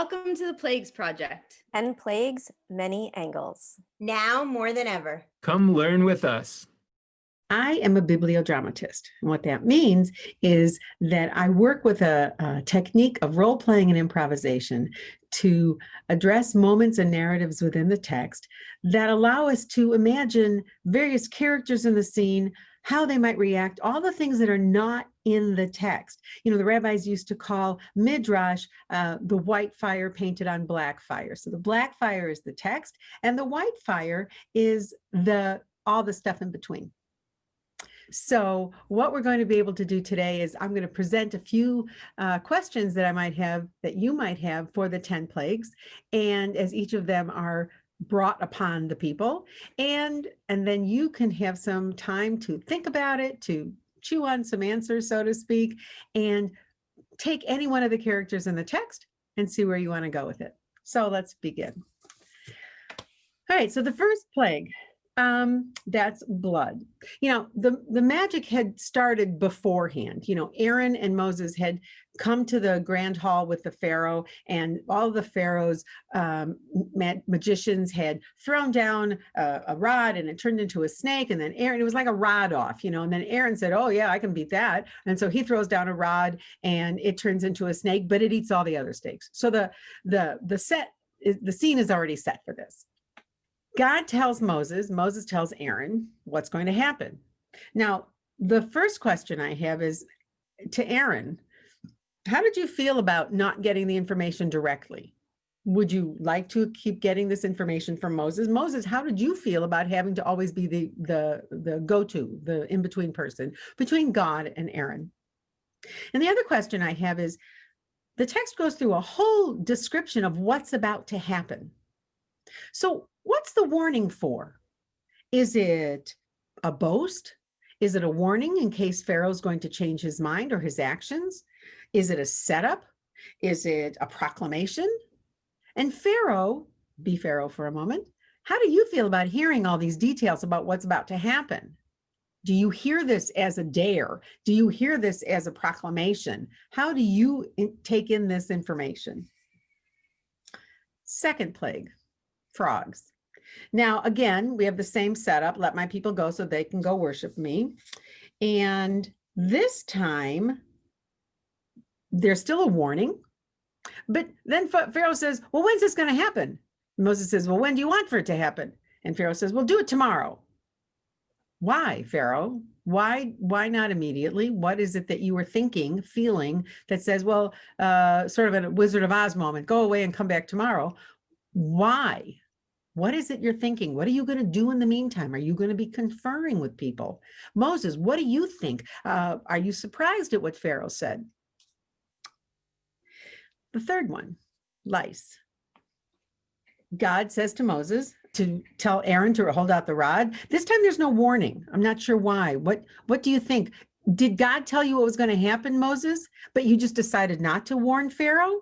Welcome to the Plagues Project. 10 plagues, many angles. Now more than ever. Come learn with us. I am a bibliodramatist. And what that means is that I work with a technique of role-playing and improvisation to address moments and narratives within the text that allow us to imagine various characters in the scene, how they might react, all the things that are not in the text. You know, the rabbis used to call midrash the white fire painted on black fire. So the black fire is the text, and the white fire is all the stuff in between. So what we're going to be able to do today is I'm going to present a few questions that I might have, that you might have for the 10 plagues. And as each of them are brought upon the people, and then you can have some time to think about it, to chew on some answers, so to speak, and take any one of the characters in the text and see where you want to go with it. So let's begin. All right, so the first plague, that's blood. You know, the magic had started beforehand. You know, Aaron and Moses had come to the grand hall with the Pharaoh, and all of the Pharaoh's magicians had thrown down a rod, and it turned into a snake. And then Aaron, it was like a rod off, you know, and then Aaron said, oh yeah, I can beat that. And so he throws down a rod and it turns into a snake, but it eats all the other snakes. So the scene is already set for this. God tells Moses, Moses tells Aaron what's going to happen. Now, the first question I have is to Aaron. How did you feel about not getting the information directly? Would you like to keep getting this information from Moses? Moses, how did you feel about having to always be the go-to, the in-between person between God and Aaron? And the other question I have is, the text goes through a whole description of what's about to happen. So what's the warning for? Is it a boast? Is it a warning in case Pharaoh's going to change his mind or his actions? Is it a setup? Is it a proclamation? And Pharaoh, be Pharaoh for a moment, how do you feel about hearing all these details about what's about to happen? Do you hear this as a dare? Do you hear this as a proclamation? How do you take in this information? Second plague, frogs. Now, again, we have the same setup. Let my people go so they can go worship me. And this time, there's still a warning. But then Pharaoh says, well, when's this going to happen? Moses says, well, when do you want for it to happen? And Pharaoh says, well, do it tomorrow. Why, Pharaoh? Why not immediately? What is it that you were thinking, feeling, that says, well, sort of a Wizard of Oz moment, go away and come back tomorrow? Why? What is it you're thinking? What are you going to do in the meantime? Are you going to be conferring with people? Moses, what do you think? Are you surprised at what Pharaoh said? The third one, lice. God says to Moses to tell Aaron to hold out the rod. This time there's no warning. I'm not sure why. What do you think? Did God tell you what was going to happen, Moses, but you just decided not to warn Pharaoh?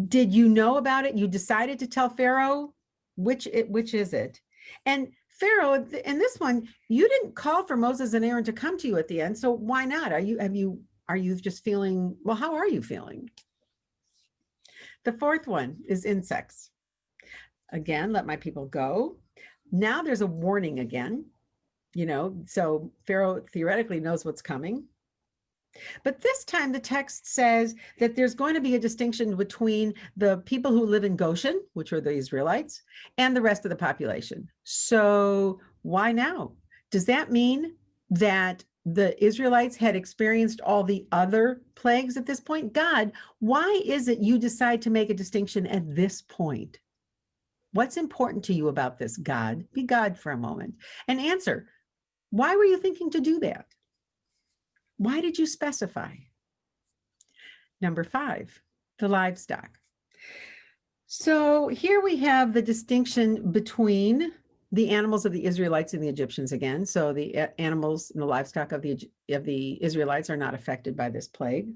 Did you know about it? You decided to tell Pharaoh? Which is it? And Pharaoh, in this one, you didn't call for Moses and Aaron to come to you at the end. So why not? Are you just feeling, well, how are you feeling? The fourth one is insects. Again, let my people go. Now there's a warning again, you know, so Pharaoh theoretically knows what's coming. But this time the text says that there's going to be a distinction between the people who live in Goshen, which are the Israelites, and the rest of the population. So why now? Does that mean that the Israelites had experienced all the other plagues at this point? God, why is it you decide to make a distinction at this point? What's important to you about this, God? Be God for a moment and answer. Why were you thinking to do that? Why did you specify? Number 5, the livestock. So here we have the distinction between the animals of the Israelites and the Egyptians again. So the animals and the livestock of the Israelites are not affected by this plague.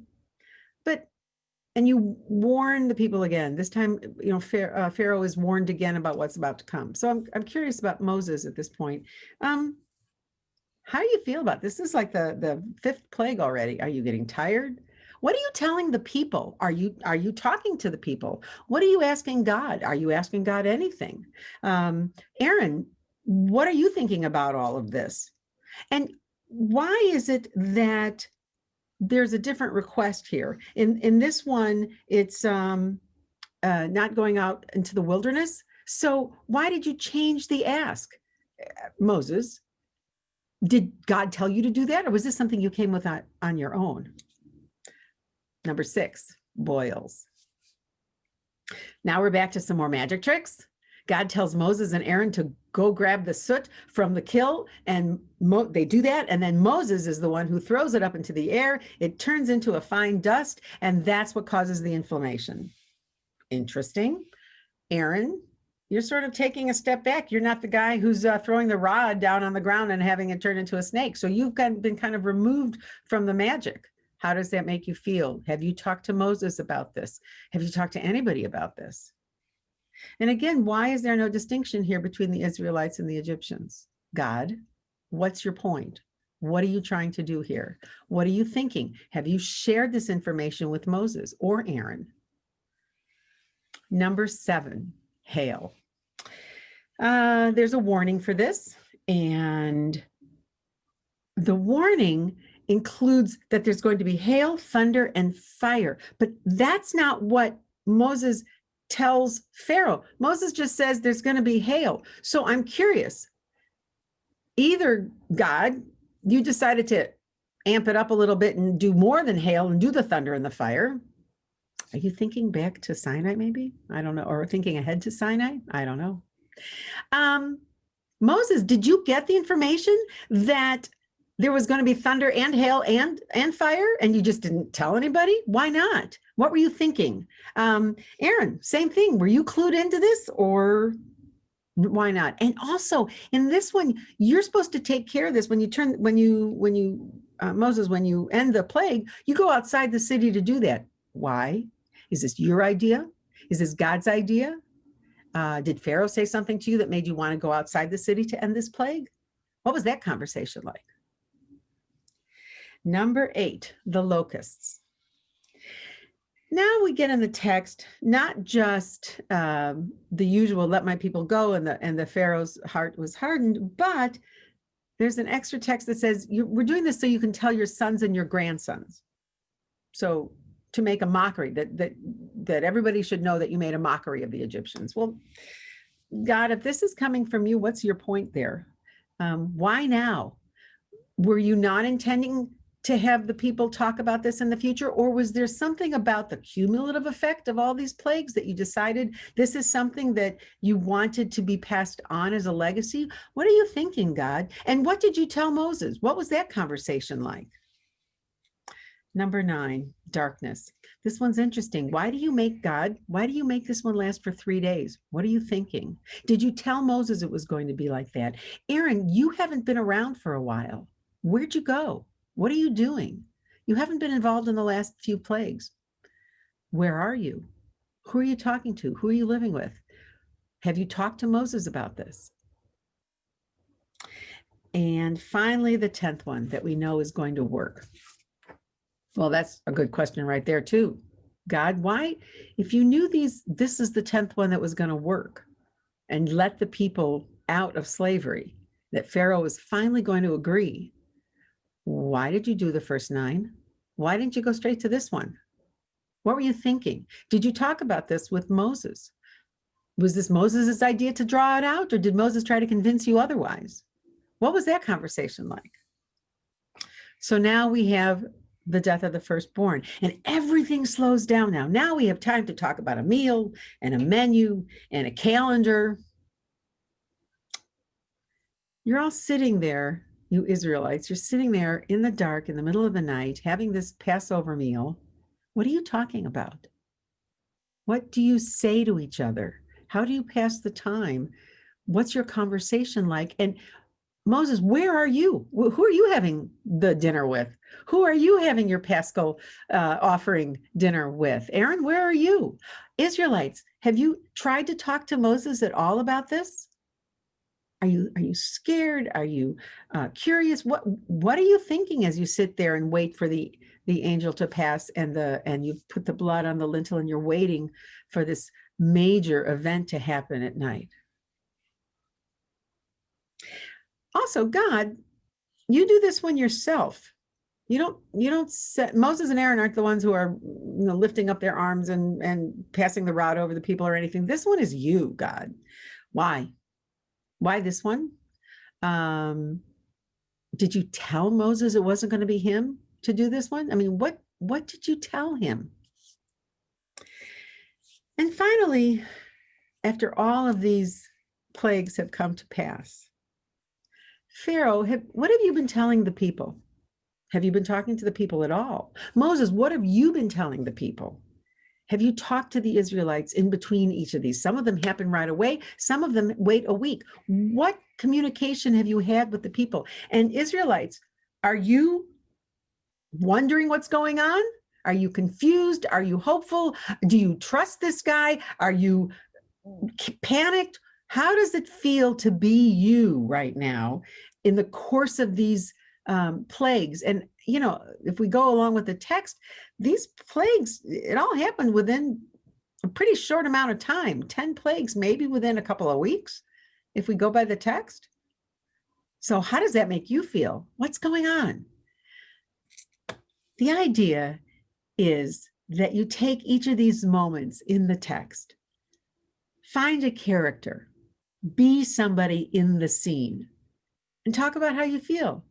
And you warn the people again. This time, you know, Pharaoh is warned again about what's about to come. So I'm curious about Moses at this point. How do you feel about this? This is like the 5th plague already. Are you getting tired? What are you telling the people? Are you talking to the people? What are you asking God? Are you asking God anything? Aaron, what are you thinking about all of this? And why is it that there's a different request here? In this one, it's not going out into the wilderness. So why did you change the ask, Moses? Did God tell you to do that, or was this something you came with on your own? Number 6, boils. Now we're back to some more magic tricks. God tells Moses and Aaron to go grab the soot from the kiln, and they do that, and then Moses is the one who throws it up into the air. It turns into a fine dust, and that's what causes the inflammation. Interesting. Aaron, you're sort of taking a step back. You're not the guy who's throwing the rod down on the ground and having it turn into a snake. So you've been kind of removed from the magic. How does that make you feel? Have you talked to Moses about this? Have you talked to anybody about this? And again, why is there no distinction here between the Israelites and the Egyptians? God, what's your point? What are you trying to do here? What are you thinking? Have you shared this information with Moses or Aaron? Number 7, hail. There's a warning for this, and the warning includes that there's going to be hail, thunder, and fire. But that's not what Moses tells Pharaoh. Moses just says there's going to be hail. So I'm curious, either God, you decided to amp it up a little bit and do more than hail and do the thunder and the fire. Are you thinking back to Sinai, maybe? I don't know. Or thinking ahead to Sinai? I don't know. Moses, did you get the information that there was going to be thunder and hail and fire, and you just didn't tell anybody? Why not? What were you thinking? Aaron, same thing. Were you clued into this, or why not? And also in this one, you're supposed to take care of this. Moses, when you end the plague, you go outside the city to do that. Why? Is this your idea? Is this God's idea? Did Pharaoh say something to you that made you want to go outside the city to end this plague? What was that conversation like? Number 8, the locusts. Now we get in the text, not just the usual, let my people go, and the Pharaoh's heart was hardened, but there's an extra text that says, we're doing this so you can tell your sons and your grandsons. So to make a mockery, that everybody should know that you made a mockery of the Egyptians. Well, God, if this is coming from you, what's your point there? Why now? Were you not intending to have the people talk about this in the future? Or was there something about the cumulative effect of all these plagues that you decided this is something that you wanted to be passed on as a legacy? What are you thinking, God? And what did you tell Moses? What was that conversation like? Number 9, darkness. This one's interesting. Why do you make this one last for 3 days? What are you thinking? Did you tell Moses it was going to be like that? Aaron, you haven't been around for a while. Where'd you go? What are you doing? You haven't been involved in the last few plagues. Where are you? Who are you talking to? Who are you living with? Have you talked to Moses about this? And finally, the 10th one that we know is going to work. Well, that's a good question right there too. God, why, if you knew this is the 10th one that was going to work and let the people out of slavery, that Pharaoh was finally going to agree, why did you do the first 9? Why didn't you go straight to this one? What were you thinking? Did you talk about this with Moses? Was this Moses's idea to draw it out, or did Moses try to convince you otherwise? What was that conversation like? So now we have the death of the firstborn, and everything slows down now. Now we have time to talk about a meal and a menu and a calendar. You're all sitting there, you Israelites, you're sitting there in the dark in the middle of the night having this Passover meal. What are you talking about? What do you say to each other? How do you pass the time? What's your conversation like? And Moses, where are you? Who are you having the dinner with? Who are you having your Paschal offering dinner with? Aaron, where are you? Israelites, have you tried to talk to Moses at all about this? Are you scared? Are you curious? What are you thinking as you sit there and wait for the angel to pass and you've put the blood on the lintel and you're waiting for this major event to happen at night? Also, God, you do this one yourself. You don't set, Moses and Aaron aren't the ones who are lifting up their arms and passing the rod over the people or anything. This one is you, God. Why? Why this one? Did you tell Moses it wasn't going to be him to do this one? I mean, what did you tell him? And finally, after all of these plagues have come to pass, Pharaoh, what have you been telling the people? Have you been talking to the people at all? Moses, what have you been telling the people? Have you talked to the Israelites in between each of these? Some of them happen right away. Some of them wait a week. What communication have you had with the people? And Israelites, are you wondering what's going on? Are you confused? Are you hopeful? Do you trust this guy? Are you panicked? How does it feel to be you right now in the course of these plagues? And, if we go along with the text, these plagues, it all happened within a pretty short amount of time, 10 plagues, maybe within a couple of weeks, if we go by the text. So how does that make you feel? What's going on? The idea is that you take each of these moments in the text, find a character, be somebody in the scene, and talk about how you feel.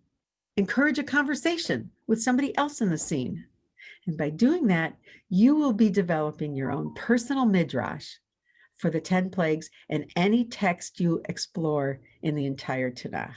Encourage a conversation with somebody else in the scene. And by doing that, you will be developing your own personal midrash for the 10 plagues and any text you explore in the entire Tanakh.